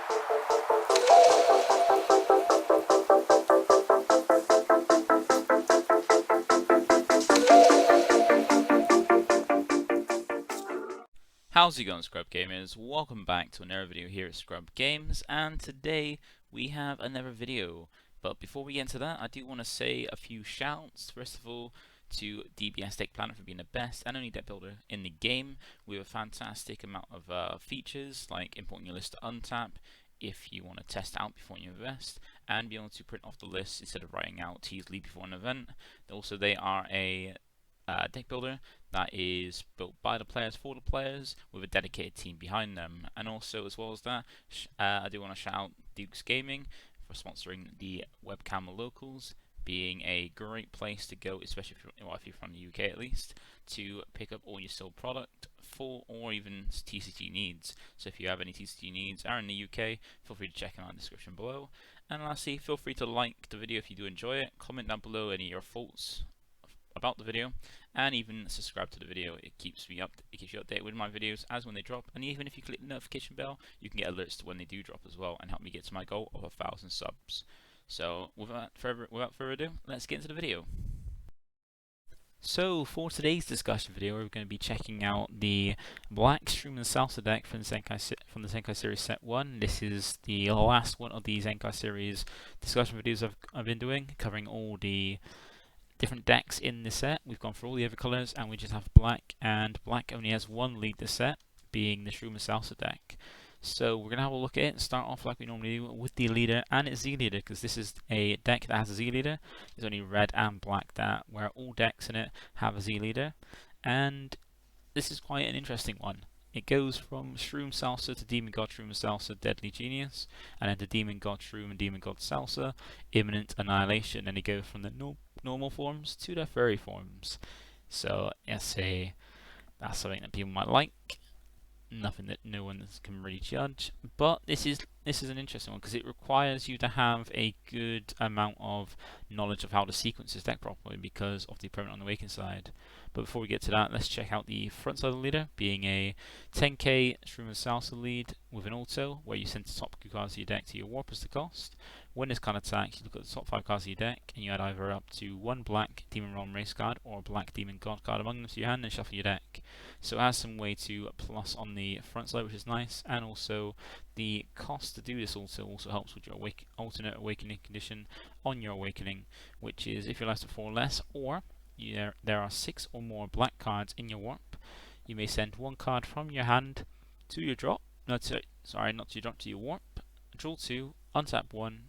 How's it going, ScrubGamers? Welcome back to another video here at ScrubGames, and today we have another video. But before we get into that, I do want to say a few shouts. First of all, to DBS Deck Planet for being the best and only deck builder in the game with a fantastic amount of features like importing your list to untap if you want to test out before you invest, and be able to print off the list instead of writing out teasly before an event. Also, they are a deck builder that is built by the players for the players with a dedicated team behind them. And also, as well as that, I do want to shout out Duke's Gaming for sponsoring the webcam locals, being a great place to go, especially if you're from the UK at least, to pick up all your sold product for or even TCG needs. So if you have any TCG needs are in the UK, feel free to check them out in the description below. And lastly, feel free to like the video if you do enjoy it, comment down below any of your thoughts about the video, and even subscribe to the video. It keeps you updated with my videos as when they drop, and even if you click the notification bell, you can get alerts to when they do drop as well, and help me get to my goal of 1,000 subs. So without further ado, let's get into the video. So for today's discussion video, we're going to be checking out the Black Shroom Salsa deck from the Zenkai Series Set 1. This is the last one of the Zenkai Series discussion videos I've been doing, covering all the different decks in the set. We've gone through all the other colours, and we just have black, and black only has one lead this set, being the Shroom Salsa deck. So we're going to have a look at it and start off like we normally do with the leader and its Z leader, because this is a deck that has a Z leader. It's only red and black that, where all decks in it have a Z leader, and this is quite an interesting one. It goes from Shroom Salsa to Demon God Shroom Salsa, Deadly Genius, and then to Demon God Shroom and Demon God Salsa, Imminent Annihilation, and they go from the normal forms to their furry forms. So that's something that people might like. Nothing that no one can really judge, but this is an interesting one because it requires you to have a good amount of knowledge of how to sequence this deck properly because of the Permanent Awakened side. But before we get to that, let's check out the front side of the leader, being a 10k Shroom Salsa lead with an auto, where you send the top 2 cards of your deck to your warp as the cost. When this card attacks, you look at the top 5 cards of your deck, and you add either up to 1 black Demon Realm Race card or a black Demon God card among them to your hand and shuffle your deck. So it has some way to plus on the front side, which is nice, and also the cost to do this also helps with your alternate awakening condition on your awakening, which is if your life to 4 or less, or there are 6 or more black cards in your warp, you may send 1 card from your hand to your drop, not to your drop, to your warp, draw 2, untap 1,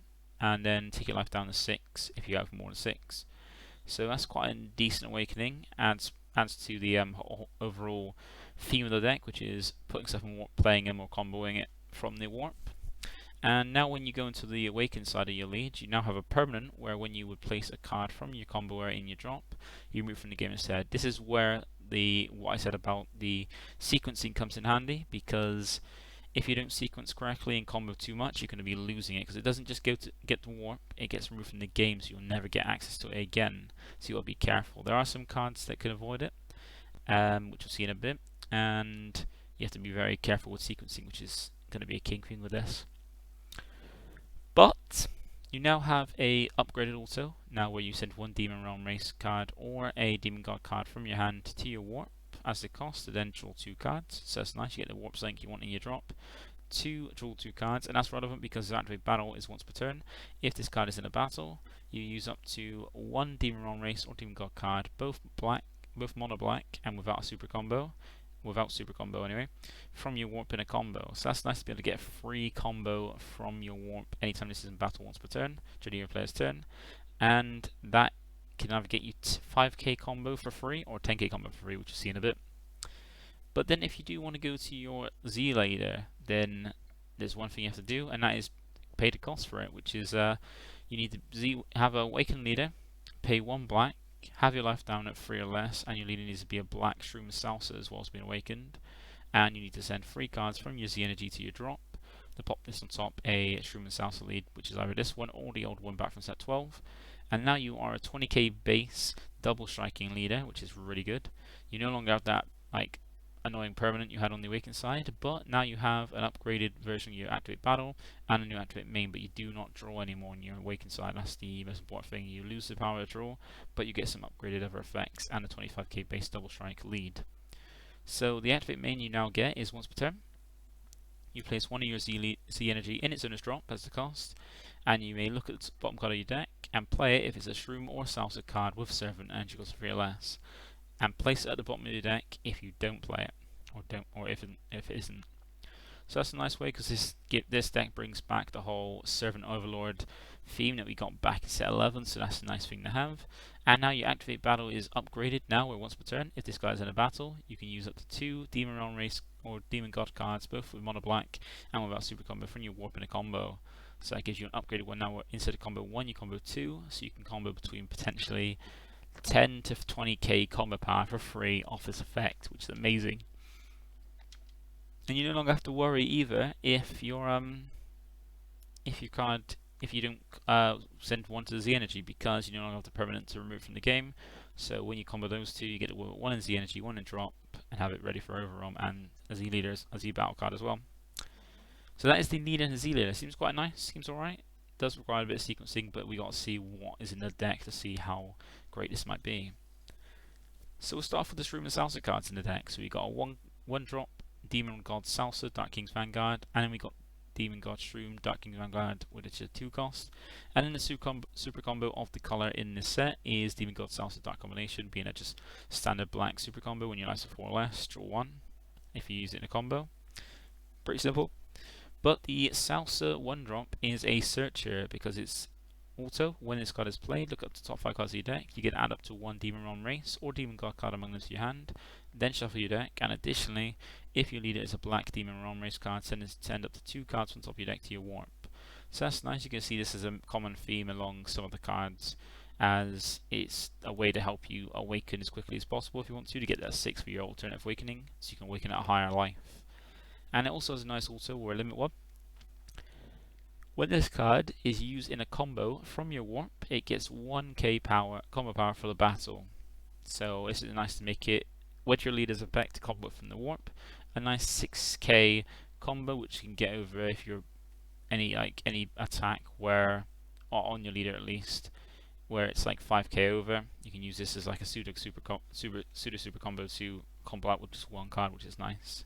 and then take your life down to 6 if you have more than 6. So that's quite a decent awakening, adds to the overall theme of the deck, which is putting stuff in warp, playing them or comboing it from the warp. And now when you go into the awakened side of your lead, you now have a permanent where when you would place a card from your combo area in your drop, you move from the game instead. This is where what I said about the sequencing comes in handy, because if you don't sequence correctly and combo too much, you're going to be losing it, because it doesn't just get the warp, it gets removed from the game, so you'll never get access to it again. So you'll be careful. There are some cards that can avoid it, which we'll see in a bit, and you have to be very careful with sequencing, which is going to be a king thing with this. But you now have a upgraded auto, now where you send 1 Demon Realm Race card or a Demon God card from your hand to your warp as the cost to then draw 2 cards. So that's nice, you get the warp link you want in your drop to draw 2 cards, and that's relevant because the activate battle is once per turn. If this card is in a battle, you use up to 1 Demon Realm Race or Demon God card, both mono black and without super combo anyway, from your warp in a combo. So that's nice to be able to get a free combo from your warp anytime this is in battle once per turn, during your player's turn, and that can either get you 5k combo for free or 10k combo for free, which you'll see in a bit. But then if you do want to go to your Z leader, then there's one thing you have to do, and that is pay the cost for it, which is you need to have a awakened leader, pay 1 black, have your life down at 3 or less, and your leader needs to be a Black Shroom Salsa as well as being awakened, and you need to send 3 cards from your Z energy to your drop to pop this on top a Shroom Salsa lead, which is either this one or the old one back from set 12. And now you are a 20k base double striking leader, which is really good. You no longer have that like annoying permanent you had on the Awakened side, but now you have an upgraded version of your Activate Battle and a new Activate Main, but you do not draw anymore on your Awakened side. That's the most important thing. You lose the power to draw, but you get some upgraded other effects and a 25k base double strike lead. So the Activate Main you now get is once per turn. You place one of your Z energy in its owner's drop as the cost, and you may look at the bottom card of your deck and play it if it's a Shroom or Salsa card with Servant and equals 3 or less, and place it at the bottom of your deck if you don't play it, or if it isn't. So that's a nice way, because this deck brings back the whole Servant Overlord theme that we got back in set 11, so that's a nice thing to have. And now your Activate Battle is upgraded now, where once per turn, if this guy's in a battle, you can use up to 2 Demon Realm Race or Demon God cards, both with mono black and without super combo, from your warp in a combo. So that gives you an upgraded one now, where instead of combo 1, you combo 2, so you can combo between potentially 10 to 20k combo power for free off this effect, which is amazing. And you no longer have to worry either if your if you don't send one to the Z energy, because you no longer have the permanent to remove from the game. So when you combo those two, you get one in Z energy, one in drop, and have it ready for Overarm and a Z leader, a Z battle card as well. So that is the leader and the Z leader. Seems quite nice. Seems alright. Does require a bit of sequencing, but we got to see what is in the deck to see how great this might be. So we'll start off with the Shroom and Salsa cards in the deck. So we got a one drop Demon God Salsa, Dark King's Vanguard, and then we got Demon God Shroom, Dark King's Vanguard, which is a 2 cost. And then the super combo of the color in this set is Demon God Salsa Dark Combination, being a just standard black super combo. When you life of 4 or less, draw 1 if you use it in a combo. Pretty simple. But the Salsa 1 drop is a searcher, because it's auto. When this card is played, look up the top 5 cards of your deck. You get add up to 1 Demon Realm Race or Demon God card among them to your hand. Then shuffle your deck, and additionally, if your leader is a black Demon Realm Race card, send up to 2 cards from top of your deck to your warp. So that's nice. You can see this is a common theme along some of the cards, as it's a way to help you awaken as quickly as possible if you want to get that 6 for your alternative awakening, so you can awaken at a higher life. And it also has a nice auto or a limit one. When this card is used in a combo from your warp, it gets 1k combo power for the battle. So this is nice to make it, with your leader's effect, to combo from the warp. A nice 6k combo, which you can get over if you're any attack where, or on your leader at least, where it's like 5k over. You can use this as like a pseudo super combo to combo out with just 1 card, which is nice.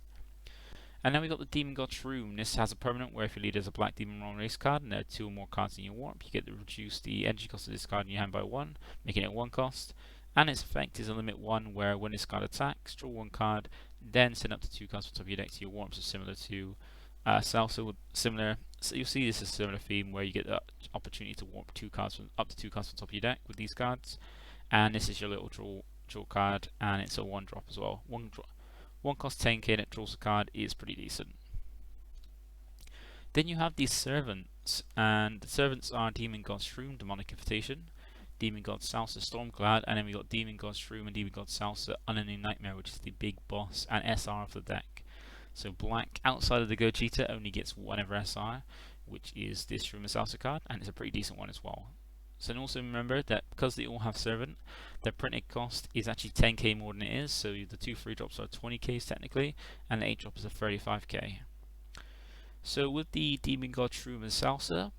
And then we got the Demon God Shroom. This has a permanent where if your leader is a black Demon Realm Race card and there are 2 or more cards in your warp, you get to reduce the energy cost of this card in your hand by 1, making it 1 cost. And its effect is a limit 1, where when this card attacks, draw 1 card, then send up to 2 cards from top of your deck to your warp. So similar to Salsa, similar. So you'll see this is a similar theme where you get the opportunity to warp up to 2 cards from top of your deck with these cards. And this is your little draw card, and it's a 1 drop as well. 1 cost 10k and it draws a card is pretty decent. Then you have these servants, and the servants are Demon God Shroom, Demonic Invitation, Demon God Salsa, Stormclad, and then we got Demon God Shroom and Demon God Salsa, Unending Nightmare, which is the big boss and SR of the deck. So black, outside of the Gogeta, only gets 1 ever SR, which is this Shroom and Salsa card, and it's a pretty decent one as well. So and also remember that because they all have Servant, their printed cost is actually 10k more than it is, so the 2 free drops are 20k technically, and the 8 drops are 35k. So with the Demon God Shroom and Salsa,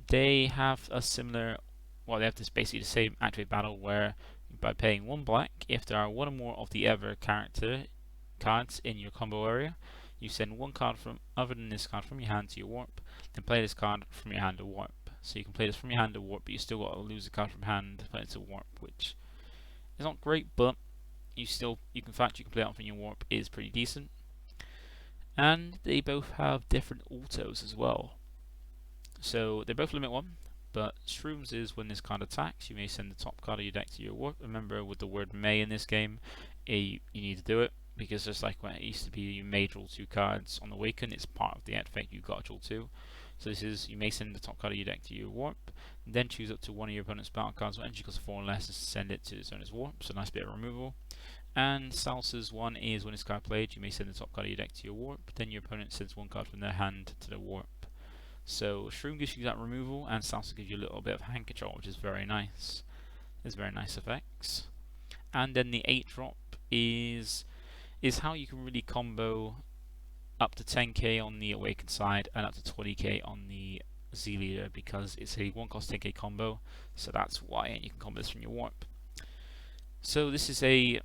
they have a similar, well, they have this basically the same activate battle, where by paying 1 black, if there are 1 or more of the ever character cards in your combo area, you send 1 card from other than this card from your hand to your warp, then play this card from your hand to warp. So you can play this from your hand to warp, but you still got to lose a card from hand to play it to warp, which is not great, but you can play it on from your warp is pretty decent. And they both have different autos as well. So they both limit 1, but Shrooms is when this card attacks, you may send the top card of your deck to your warp. Remember, with the word may in this game, you need to do it, because just like when it used to be you may draw 2 cards on Awaken, it's part of the effect, you got to draw 2. So this is, you may send the top card of your deck to your warp, then choose up to 1 of your opponent's battle cards with energy cost 4 or less to send it to its owner's warp, so a nice bit of removal. And Salsa's one is when this card played, you may send the top card of your deck to your warp, then your opponent sends 1 card from their hand to the warp. So Shroom gives you that removal, and Salsa gives you a little bit of hand control, which is very nice. There's very nice effects. And then the 8 drop is is how you can really combo up to 10k on the Awakened side and up to 20k on the Z Leader, because it's a 1 cost 10k combo, so that's why, and you can combo this from your warp. So this is a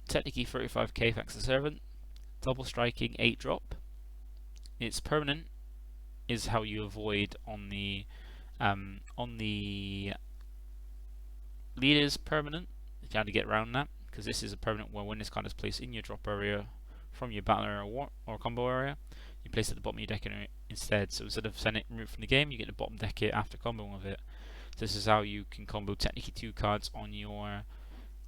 technically 35k thanks to the Servant, double striking 8 drop. It's permanent, is how you avoid on the leaders permanent, if you had to get around that, because this is a permanent where when this card is placed in your drop area from your battle area or combo area, you place it at the bottom of your deck instead. So instead of sending it removed from the game, you get the bottom deck it after comboing with it. So this is how you can combo technically 2 cards on your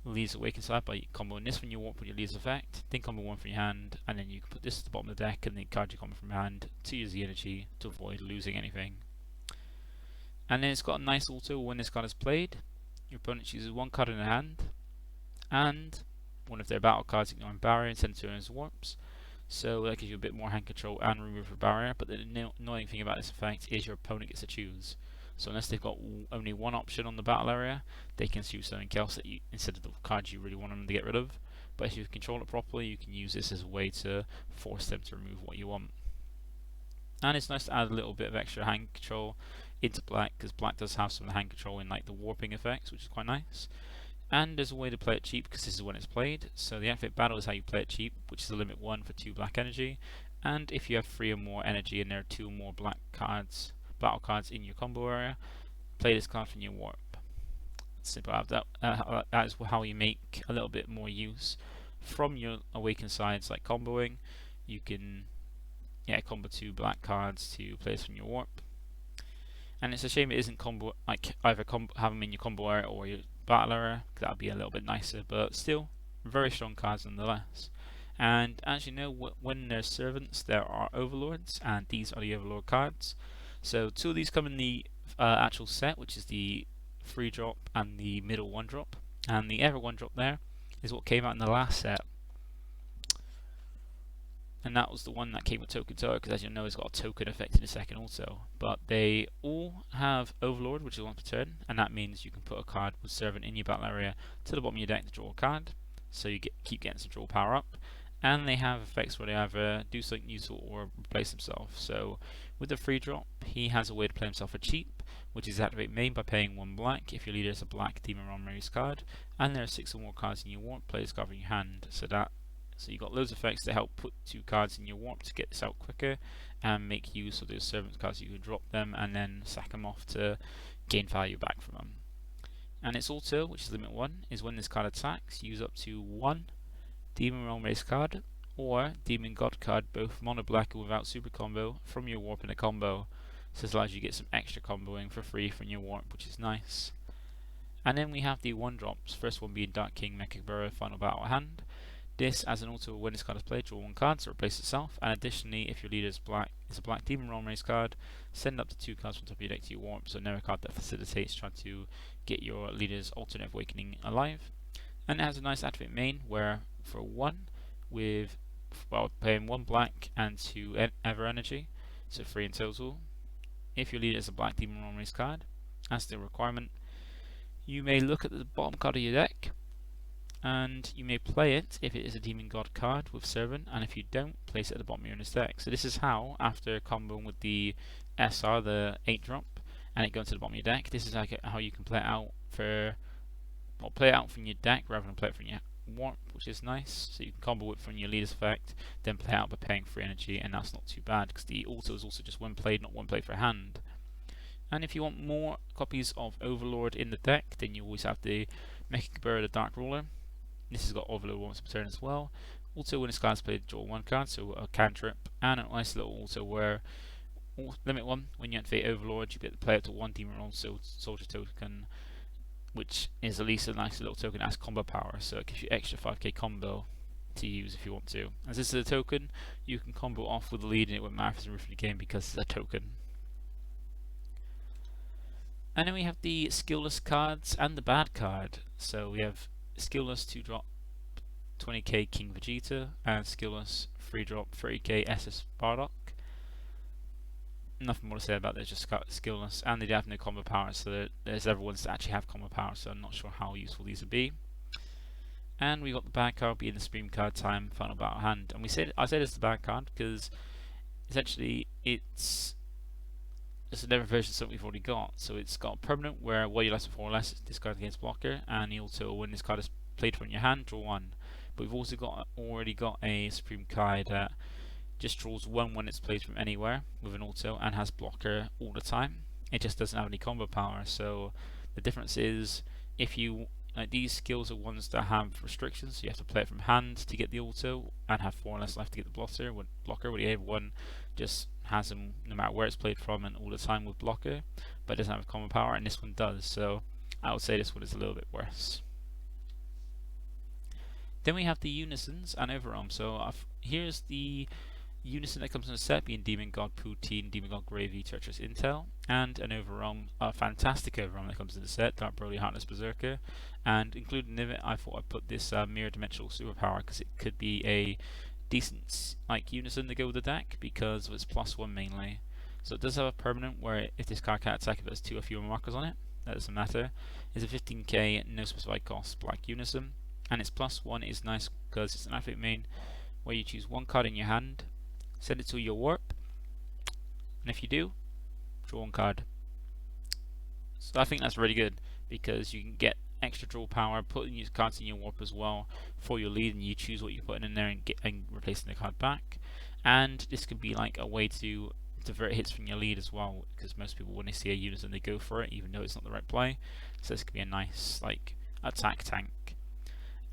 Leader's Awakened side by comboing this from your warp with your Leader's effect, then combo 1 from your hand, and then you can put this at the bottom of the deck and then card you combo from your hand to use the energy to avoid losing anything. And then it's got a nice auto when this card is played. Your opponent chooses 1 card in their hand and one of their battle cards, ignoring barrier, and send it to his warps. So that gives you a bit more hand control and remove a barrier, but the annoying thing about this effect is your opponent gets to choose. So unless they've got only one option on the battle area, they can choose something else that instead of the cards you really want them to get rid of. But if you control it properly, you can use this as a way to force them to remove what you want. And it's nice to add a little bit of extra hand control into black, because black does have some of the hand control in like the warping effects, which is quite nice. And there's a way to play it cheap, because this is when it's played. So the Outfit Battle is how you play it cheap, which is a limit 1 for 2 black energy. And if you have 3 or more energy and there are 2 or more black cards, battle cards in your combo area, play this card from your warp. Simple as that. That is how you make a little bit more use from your Awakened sides, like comboing. You can combo 2 black cards to play this from your warp. And it's a shame it isn't combo, like either have them in your combo area or your battle area, because that would be a little bit nicer, but still very strong cards nonetheless. And as you know, when there's servants there are overlords, and these are the overlord cards. So 2 of these come in the actual set, which is the 3 drop and the middle 1 drop, and the ever 1 drop there is what came out in the last set. And that was the one that came with Token Tower, because as you know, it's got a token effect in the second also. But they all have Overlord, which is 1 per turn, and that means you can put a card with Servant in your battle area to the bottom of your deck to draw a card, so you keep getting some draw power up. And they have effects where they either do something useful or replace themselves. So with the 3 drop, he has a way to play himself for cheap, which is activate main by paying 1 black if your leader is a black Demon Realm race card, and there are 6 or more cards in your warp, play this card from your hand. So you've got loads of effects to help put 2 cards in your warp to get this out quicker and make use of those servant cards. You can drop them and then sack them off to gain value back from them. And its auto, which is limit 1, is when this card attacks, use up to 1 Demon Realm race card or Demon God card, both mono black or without super combo, from your warp in a combo. So this allows you to get some extra comboing for free from your warp, which is nice. And then we have the 1 drops, first one being Dark King Mecha Burrow Final Battle Hand. This, as an auto, when this card is played, draw 1 card to replace itself, and additionally, if your leader is a black Demon Realm race card, send up to 2 cards from top of your deck to your warp, so never a card that facilitates trying to get your leader's alternate awakening alive. And it has a nice activate main, where for 1, with paying 1 black and 2 ever energy, so 3 in total. If your leader is a black Demon Realm race card, as the requirement, you may look at the bottom card of your deck, and you may play it if it is a Demon God card with Servant, and if you don't, place it at the bottom of your deck. So this is how, after comboing with the SR, the 8 drop, and it goes to the bottom of your deck, this is how you can play it out from your deck rather than play it from your warp, which is nice. So you can combo it from your leader's effect, then play out by paying 3 energy, and that's not too bad, because the auto is also just 1 played, not 1 played for a hand. And if you want more copies of Overlord in the deck, then you always have the Mecha Burrow, the Dark Ruler. This has got Overlord once per turn as well. Also, when this card is played, draw 1 card, so a cantrip, and a nice little auto where limit 1, when you activate Overlord, you get to play up to 1 Demon Realm Soldier token, which is at least a nice little token as combo power, so it gives you extra 5k combo to use if you want to. As this is a token, you can combo off with the lead and it won't matter if it's removed from the game because it's a token. And then we have the Skilless cards and the bad card. So we have Skilless 2 drop 20k King Vegeta and Skilless 3 drop 30k SS Bardock. Nothing more to say about this, just Skilless, and they have no combo power, so there's other ones that actually have combo power, so I'm not sure how useful these would be. And we got the bad card being the Supreme Card Time Final Battle hand. And I said it's the bad card because essentially it's just another version of something we've already got. So it's got permanent where while you're less than 4 or less, it's discarded against blocker, and you also, when this card is played from your hand, draw 1. But we've also already got a Supreme card that just draws 1 when it's played from anywhere with an auto and has blocker all the time. It just doesn't have any combo power. So the difference is, if you like, these skills are ones that have restrictions, so you have to play it from hand to get the auto and have 4 or less left to get the blocker. When you have 1, just has them no matter where it's played from and all the time with blocker, but it doesn't have combo power, and this one does. So I would say this one is a little bit worse. Then we have the Unisons and Overarm. So here's the Unison that comes in a set, being Demon God Poutine, Demon God Gravy, Treacherous Intel, and an Overarm, a fantastic Overarm that comes in the set, Dark Broly Heartless Berserker. And including in it, I thought I'd put this Mirror Dimensional Superpower because it could be a decent Unison to go with the deck because it's +1 mainly. So it does have a permanent where if this card can't attack if it has 2 or fewer markers on it, that doesn't matter. It's a 15k, no specified cost Black Unison, and its +1 is nice because it's an activate main where you choose 1 card in your hand, send it to your warp, and if you do, draw 1 card. So I think that's really good because you can get extra draw power, putting your cards in your warp as well for your lead, and you choose what you're putting in there and replacing the card back. And this could be like a way to divert hits from your lead as well, because most people, when they see a Unison, they go for it even though it's not the right play. So this could be a nice attack tank.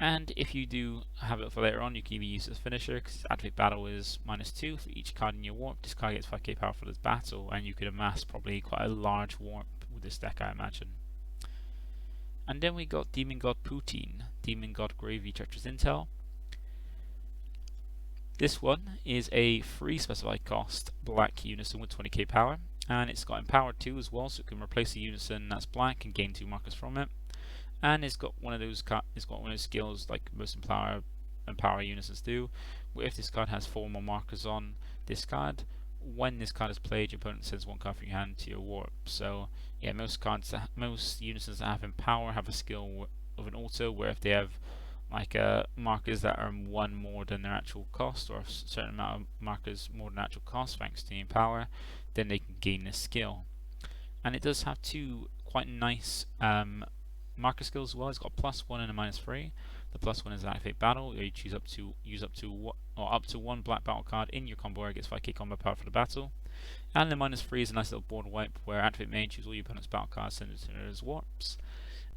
And if you do have it for later on, you can even use it as finisher, because activate battle is -2 for each card in your warp. This card gets 5k power for this battle, and you could amass probably quite a large warp with this deck, I imagine. And then we got Demon God Poutine, Demon God Gravy, Treacherous Intel. This one is a free specified cost Black Unison with 20k power, and it's got Empower 2 as well, so it can replace a Unison that's black and gain 2 markers from it. And it's got one of those skills like most Empower Unisons do, where if this card has 4 more markers on this card, when this card is played, your opponent sends 1 card from your hand to your warp. So yeah, most Unisons that have Empower have a skill of an auto where if they have markers that are 1 more than their actual cost, or a certain amount of markers more than actual cost thanks to the Empower, then they can gain this skill. And it does have 2 quite nice marker skills as well. It's got +1 and a -3. The +1 is activate battle, where you choose up to 1 black battle card in your combo where it gets 5k combo power for the battle. And the -3 is a nice little board wipe where activate main, choose all your opponent's battle cards, send it to those warps.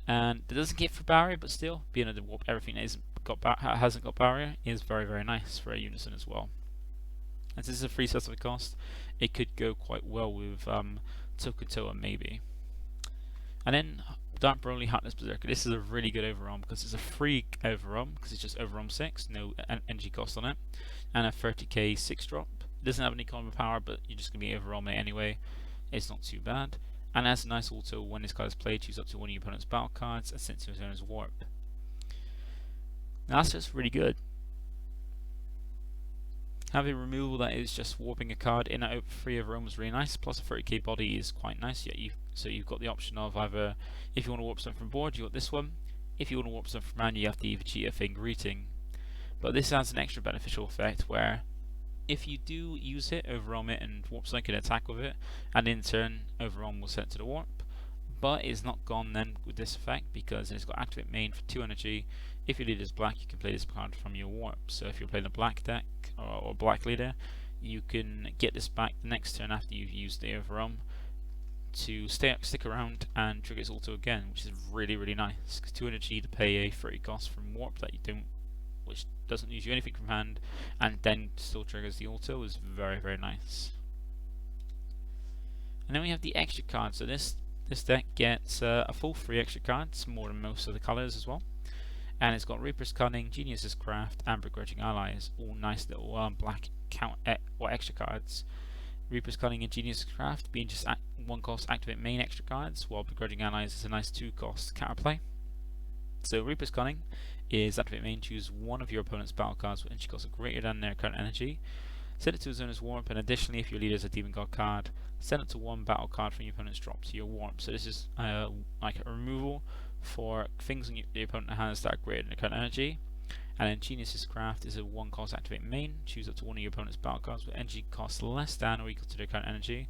And it doesn't get for barrier, but still, being able to warp everything that hasn't got barrier is very, very nice for a Unison as well. As this is a free specific cost, it could go quite well with Tokutoa maybe. And then Dark Broly Heartless Berserker. This is a really good Overarm because it's a free Overarm because it's just Overarm 6, no energy cost on it, and a 30k 6-drop. It doesn't have any combo power, but you're just going to be Overarm it anyway. It's not too bad. And has a nice auto when this card is played, choose up to 1 of your opponent's battle cards and send it to his owner's warp. Now that's just really good. Having removal that is just warping a card in a free Overarm is really nice, plus a 30k body is quite nice. So you've got the option of either, if you want to warp something from board, you got this one. If you want to warp something from hand, you have to either cheat a thing greeting. But this has an extra beneficial effect where if you do use it, Overarm it, and warp something can attack with it, and in turn Overarm will send it to the warp. But it's not gone then with this effect because it's got activate main for 2 energy. If your leader is black, you can play this card from your warp. So if you're playing a black deck or black leader, you can get this back the next turn after you've used the Overarm to stick around and trigger its auto again, which is really, really nice. Because 2 energy to pay a 30 cost from warp that you don't, which doesn't use you anything from hand, and then still triggers the auto is very, very nice. And then we have the extra cards. So this deck gets a full 3 extra cards, more than most of the colours as well. And it's got Reaper's Cunning, Genius's Craft, and Begrudging Allies, all nice little black extra cards. Reaper's Cunning and Genius's Craft being just 1 cost activate main extra cards, while Begrudging Allies is a nice 2 cost counterplay. So Reaper's Cunning is activate main, choose 1 of your opponent's battle cards with energy cost greater than their current energy. Send it to his owner's warp, and additionally, if your leader is a Demon God card, send it to 1 battle card from your opponent's drop to your warp. So this is like a removal for things on the opponent has that are greater than their current energy. And then Genius's Craft is a 1-cost activate main. Choose up to one of your opponent's battle cards with energy cost less than or equal to their current energy,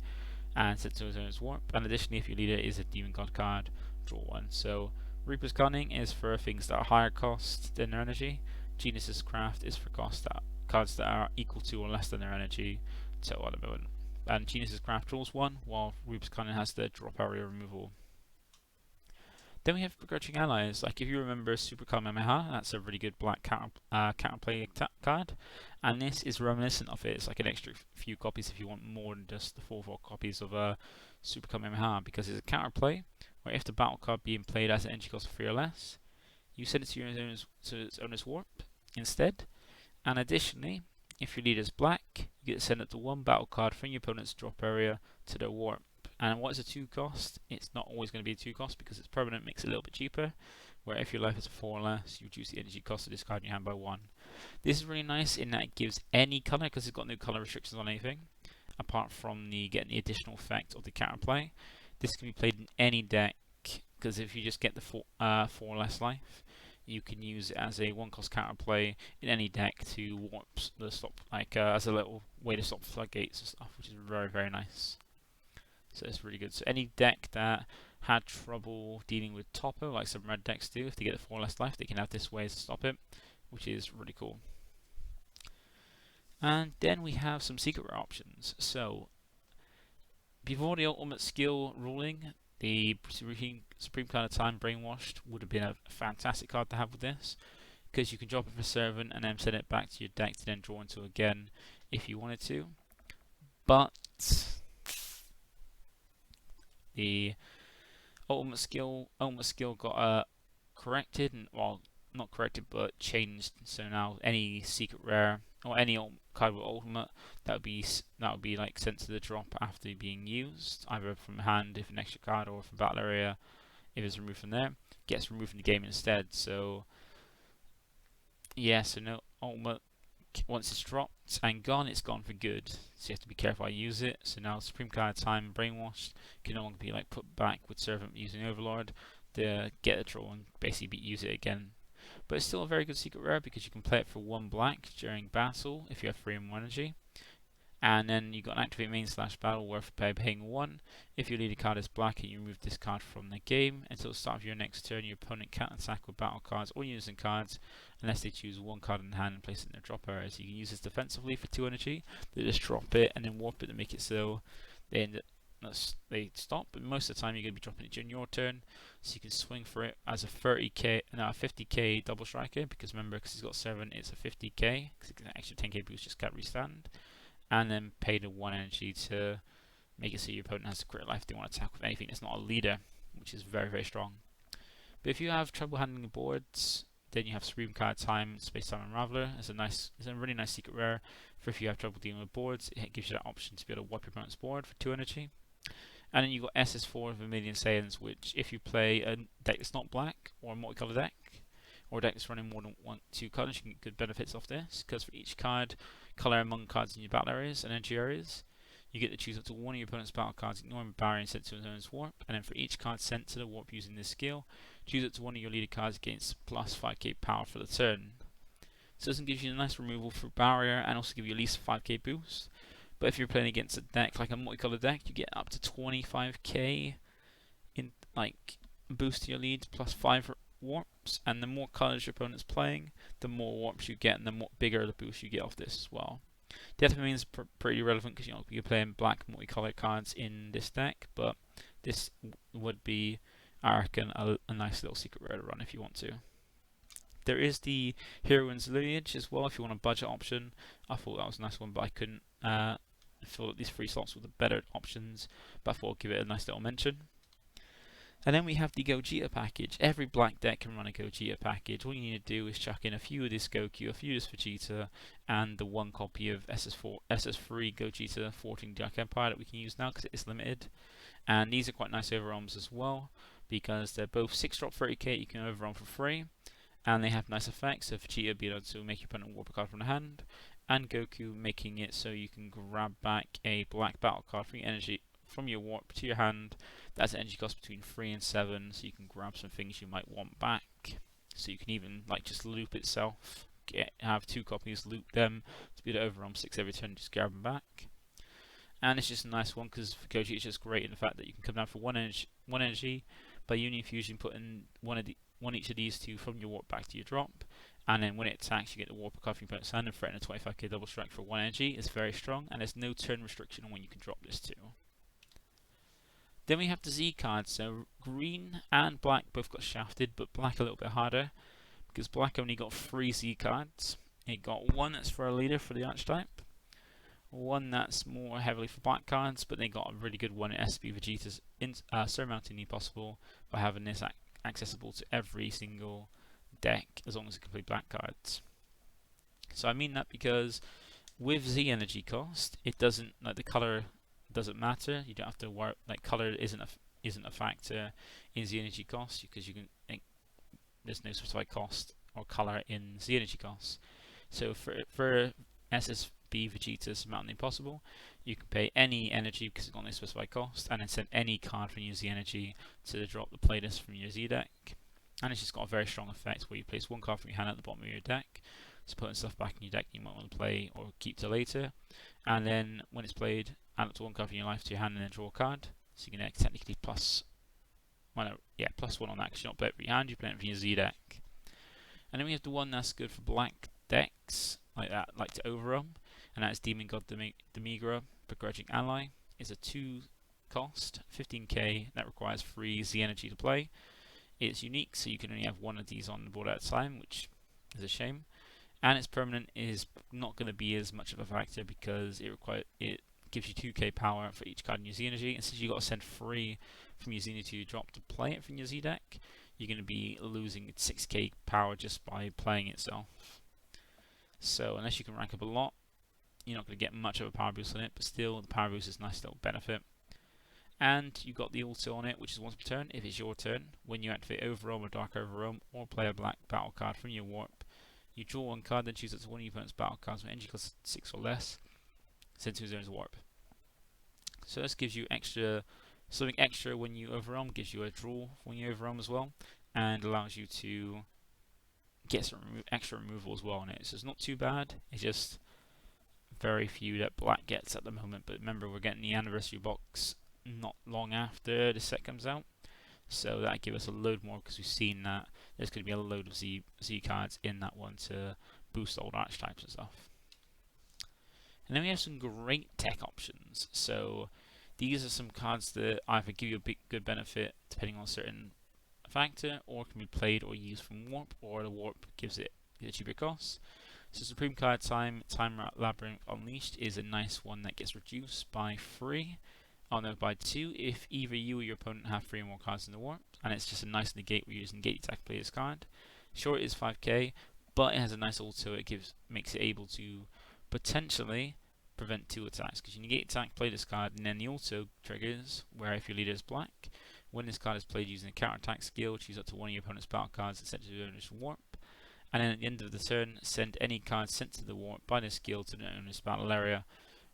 and set to his own warp. And additionally, if your leader is a Demon God card, draw one. So Reaper's Cunning is for things that are higher cost than their energy. Genius's Craft is for cards that are equal to or less than their energy total at the moment. And Genius's Craft draws one, while Reaper's Cunning has the drop area removal. Then we have Begrudging Allies. Like if you remember Super Kamehameha, that's a really good black counterplay card, and this is reminiscent of it. It's like an extra few copies if you want more than just the 4 copies of Super Kamehameha, because it's a counterplay where if the battle card being played has an energy cost of 3 or less, you send it to its owner's warp instead. And additionally, if your leader is black, you get to send it to one battle card from your opponent's drop area to their warp. And what is a 2 cost? It's not always going to be a 2 cost because it's permanent, makes it a little bit cheaper. Where if your life is a 4 or less, you reduce the energy cost of this card in your hand by 1. This is really nice in that it gives any colour, because it's got no colour restrictions on anything, apart from getting the additional effect of the counterplay. This can be played in any deck, because if you just get the 4 or less life, you can use it as a 1-cost counterplay in any deck to warp the stop, as a little way to stop floodgates and stuff, which is very, very nice. So it's really good. So any deck that had trouble dealing with Topo, like some red decks do, if they get a 4 less life, they can have this way to stop it, which is really cool. And then we have some secret rare options. So before the ultimate skill ruling, the Supreme Card of Time Brainwashed would have been a fantastic card to have with this, because you can drop it for Servant and then send it back to your deck to then draw into again if you wanted to. But the ultimate skill got corrected, and well, not corrected but changed. So now any secret rare or any card with ultimate that would be like sent to the drop after being used, either from hand if an extra card or from battle area if it's removed from there, gets removed from the game instead. So yeah, so no ultimate. Once it's dropped and gone, it's gone for good. So you have to be careful how you use it. So now Supreme Card of Time Brainwashed can no longer be like put back with Servant using Overlord to get a draw and basically use it again. But it's still a very good secret rare because you can play it for 1 black during battle if you have 3 and 1 energy. And then you got an activate main / battle worth paying 1. If your leader card is black and you remove this card from the game, until the start of your next turn, your opponent can't attack with battle cards or using cards unless they choose 1 card in hand and place it in their drop area. So you can use this defensively for 2 energy. They just drop it and then warp it to make it so they stop. But most of the time you're going to be dropping it during your turn, so you can swing for it as a 50k double striker, because remember, because he's got 7, it's a 50k because it's an extra 10k boost, just can't restand. And then pay the 1 energy to make it so your opponent has a crit life if they want to attack with anything that's not a leader, which is very, very strong. But if you have trouble handling the boards, then you have Supreme Card Time Space Time Unraveler. It's a really nice secret rare for if you have trouble dealing with boards. It gives you that option to be able to wipe your opponent's board for 2 energy. And then you got SS4 of Vermilion Saiyans, which if you play a deck that's not black or a multicolour deck, or a deck that's running more than 2 colours, you can get good benefits off this, because for each card colour among cards in your battle areas and energy areas, you get to choose up to one of your opponent's battle cards, ignoring barrier and sent to his own's warp. And then for each card sent to the warp using this skill, choose up to one of your leader cards against plus 5k power for the turn. So this gives you a nice removal for barrier and also give you at least 5k boost. But if you're playing against a deck like a multicolour deck, you get up to 25k in boost to your lead plus 5 warps, and the more colours your opponent's playing, the more warps you get and the more bigger the boost you get off this as well. Death means pretty relevant because you're playing black multicolored cards in this deck, but this would be, I reckon, a nice little secret rare to run if you want to. There is the Heroine's Lineage as well if you want a budget option. I thought that was a nice one, but I couldn't fill these 3 slots with the better options, but I thought I'd give it a nice little mention. And then we have the Gogeta package. Every black deck can run a Gogeta package. All you need to do is chuck in a few of this Goku, a few of this Vegeta, and the 1 copy of SS3 Gogeta 14 Dark Empire that we can use now because it is limited. And these are quite nice overarms as well, because they're both 6-drop 30k, you can overarm for free, and they have nice effects. So Vegeta being able to make your opponent warp a card from the hand, and Goku making it so you can grab back a black battle card from your warp to your hand. That's an energy cost between 3 and 7, so you can grab some things you might want back. So you can even like just loop itself, have 2 copies, loop them, speed it over on 6 every turn, just grab them back. And it's just a nice one because for Goji it's just great in the fact that you can come down for one energy by Union Fusion, putting one each of these 2 from your warp back to your drop, and then when it attacks you get the warp card from your opponent's hand and threaten a 25k double strike for 1 energy. It's very strong and there's no turn restriction on when you can drop this to. Then we have the Z cards. So green and black both got shafted, but black a little bit harder because black only got 3 Z cards. It got 1 that's for a leader for the archetype, 1 that's more heavily for black cards, but they got a really good one in SP Vegeta's surmounting the impossible by having this accessible to every single deck as long as it can play black cards. So I mean that because with Z energy cost, it doesn't, like, the color doesn't matter. You don't have to worry, like, color isn't a factor in Z energy cost because you can, there's no specified cost or color in Z energy costs. So for SSB Vegeta's Mountain Impossible, you can pay any energy because it's got no specified cost, and then send any card from your Z energy to drop the playlist from your Z deck. And it's just got a very strong effect where you place 1 card from your hand at the bottom of your deck, so putting stuff back in your deck you might want to play or keep to later. And then when it's played, add up to 1 card from your life to your hand and then draw a card. So you can technically plus 1 on that because you're not playing it from your hand, you're playing it from your Z deck. And then we have the one that's good for black decks like that, like to Overarm, and that's Demon God Demigra, Begrudging Ally. It's a 2 cost, 15k, that requires 3 Z energy to play. It's unique, so you can only have 1 of these on the board at a time, which is a shame. And its permanent is not going to be as much of a factor because it gives you 2k power for each card in your Z energy, and since you've got to send 3 from your Z energy to your drop to play it from your Z deck, you're going to be losing 6k power just by playing itself. So unless you can rank up a lot, you're not going to get much of a power boost on it, but still the power boost is a nice little benefit. And you got the auto on it, which is once per turn. If it's your turn, when you activate Overarm or Dark Overarm or play a black battle card from your warp, you draw 1 card, then choose it to one of your opponent's battle cards with energy cost 6 or less, send to his own warp. So this gives you something extra when you Overarm, gives you a draw when you Overarm as well, and allows you to get some extra removal as well on it. So it's not too bad, it's just very few that black gets at the moment. But remember, we're getting the anniversary box not long after the set comes out, so that give us a load more because we've seen that there's going to be a load of Z cards in that one to boost old archetypes and stuff. And then we have some great tech options. So these are some cards that either give you a good benefit depending on a certain factor, or can be played or used from warp, or the warp gives it a cheaper cost. So Supreme Card Time Labyrinth Unleashed is a nice one that gets reduced by 3. Oh no, by 2 if either you or your opponent have 3 or more cards in the warp, and it's just a nice negate. We're using negate attack to play this card. Sure, it is 5k, but it has a nice auto. It makes it able to potentially prevent 2 attacks, because you negate attack, play this card, and then the auto triggers where if your leader is black, when this card is played using a counter attack skill, choose up to 1 of your opponent's battle cards and set to the owner's warp, and then at the end of the turn, send any card sent to the warp by this skill to the owner's battle area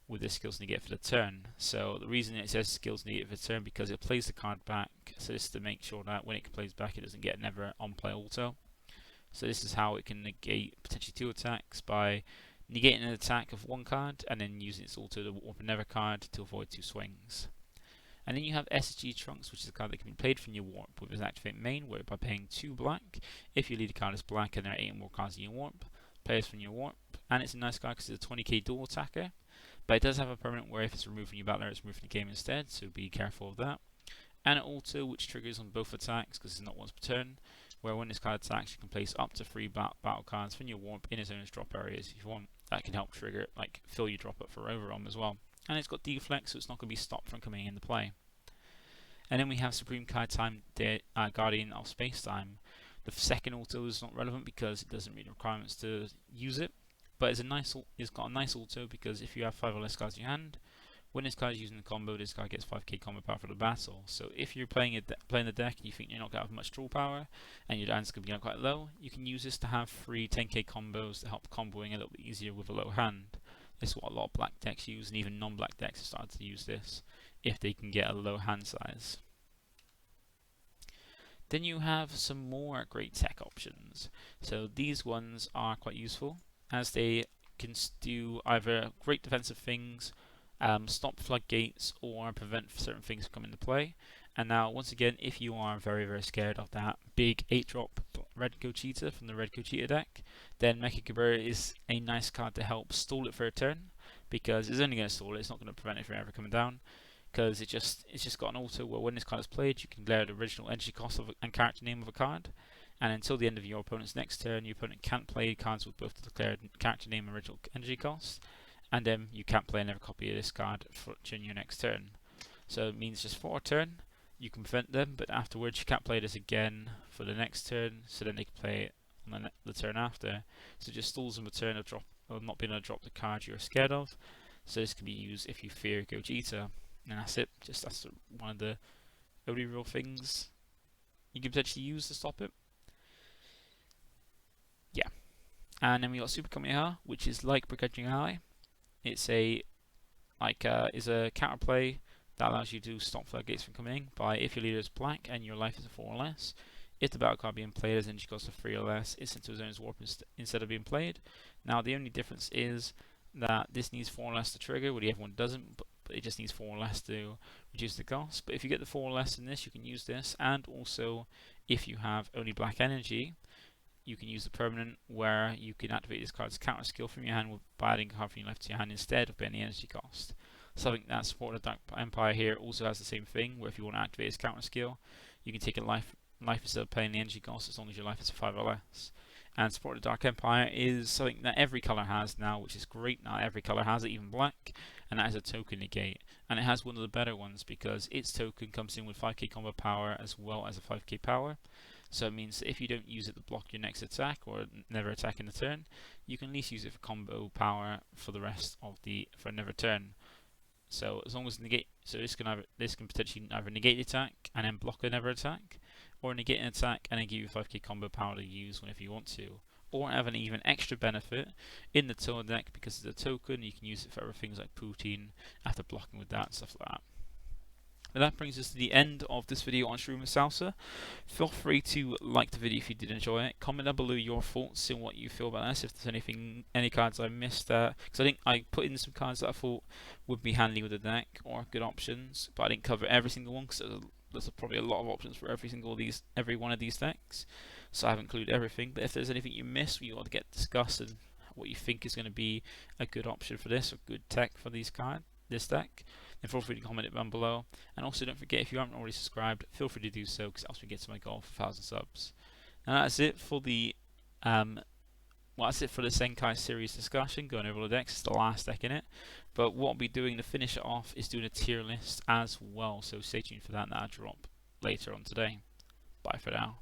with this skills negate for the turn. So the reason it says skills negate for the turn because it plays the card back, so this is to make sure that when it plays back it doesn't get never on play auto. So this is how it can negate potentially 2 attacks by negating an attack of 1 card and then using its auto to warp another card to avoid 2 swings. And then you have SSG Trunks, which is a card that can be played from your warp with its activate main, where by paying 2 black, if your leader card is black and there are 8 or more cards in your warp, play it from your warp. And it's a nice card because it's a 20k dual attacker, but it does have a permanent where if it's removed from your battle area, it's removed from the game instead, so be careful of that. And an auto which triggers on both attacks because it's not once per turn, where when this card attacks you can place up to 3 battle cards from your warp in its owner's drop areas if you want. That can help trigger, like, fill your drop up for Overarm as well. And it's got deflect, so it's not going to be stopped from coming into play. And then we have Supreme Card Time Guardian of Space-Time. The second auto is not relevant because it doesn't meet the requirements to use it, but it's got a nice auto because if you have 5 or less cards in your hand, when this card is using the combo, this card gets 5k combo power for the battle. So if you're playing the deck and you think you're not going to have much draw power and your hand's going to be quite low, you can use this to have 3 10k combos to help comboing a little bit easier with a low hand. This is what a lot of black decks use, and even non-black decks have started to use this if they can get a low hand size. Then you have some more great tech options. So these ones are quite useful as they can do either great defensive things, stop floodgates, or prevent certain things from coming into play. And now, once again, if you are very, very scared of that big 8-drop Red Gogeta from the Red Gogeta deck, then Mecha Kubera is a nice card to help stall it for a turn, because it's only going to stall it, it's not going to prevent it from ever coming down, because it's just got an auto where when this card is played, you can declare the original energy cost and character name of a card, and until the end of your opponent's next turn, your opponent can't play cards with both the declared character name and original energy cost, and then you can't play another copy of this card during your next turn. So it means just for a turn, you can prevent them, but afterwards you can't play this again for the next turn, so then they can play it on the turn after. So it just stalls them a turn of not being able to drop the card you're scared of. So this can be used if you fear Gogeta, and that's it. That's one of the only real things you can potentially use to stop it. Yeah. And then we got Super Kamehameha, which is like Begrudging Ally. It's a counterplay that allows you to stop floodgates from coming in by, if your leader is black and your life is a 4 or less, if the battle card being played has energy cost of 3 or less, it's sent to a zone's warp instead of being played. Now the only difference is that this needs 4 or less to trigger, where the other one doesn't, but it just needs 4 or less to reduce the cost. But if you get the 4 or less in this, you can use this, and also if you have only black energy, you can use the permanent where you can activate this card's counter skill from your hand by adding a card from your left to your hand instead of paying the energy cost. Something that Support of the Dark Empire here also has the same thing, where if you want to activate his counter skill, you can take a life instead of paying the energy cost as long as your life is a 5 or less. And Support of the Dark Empire is something that every colour has now, which is great. Now every colour has it, even black, and that is a token negate. And it has one of the better ones because its token comes in with 5k combo power as well as a 5k power. So it means that if you don't use it to block your next attack or never attack in the turn, you can at least use it for combo power for the rest of for another turn. So as long as this can potentially either negate the attack and then block another attack, or negate an attack and then give you 5k combo power to use whenever you want to, or have an even extra benefit in the turn deck because it's a token. You can use it for other things like Poutine after blocking with that and stuff like that. And that brings us to the end of this video on Shroom Salsa. Feel free to like the video if you did enjoy it. Comment down below your thoughts and what you feel about this. If there's any cards I missed, because I think I put in some cards that I thought would be handy with the deck or good options, but I didn't cover every single one because there's probably a lot of options for every one of these decks. So I haven't included everything. But if there's anything you missed, you want to get discussed and what you think is going to be a good option for this or good tech for this deck, then feel free to comment it down below. And also don't forget, if you haven't already subscribed, feel free to do so because it helps me get to my goal for 1,000 subs. And that's it for the Zenkai Series discussion, going over the decks. It's the last deck in it. But what I'll be doing to finish it off is doing a tier list as well. So stay tuned for that, and that'll drop later on today. Bye for now.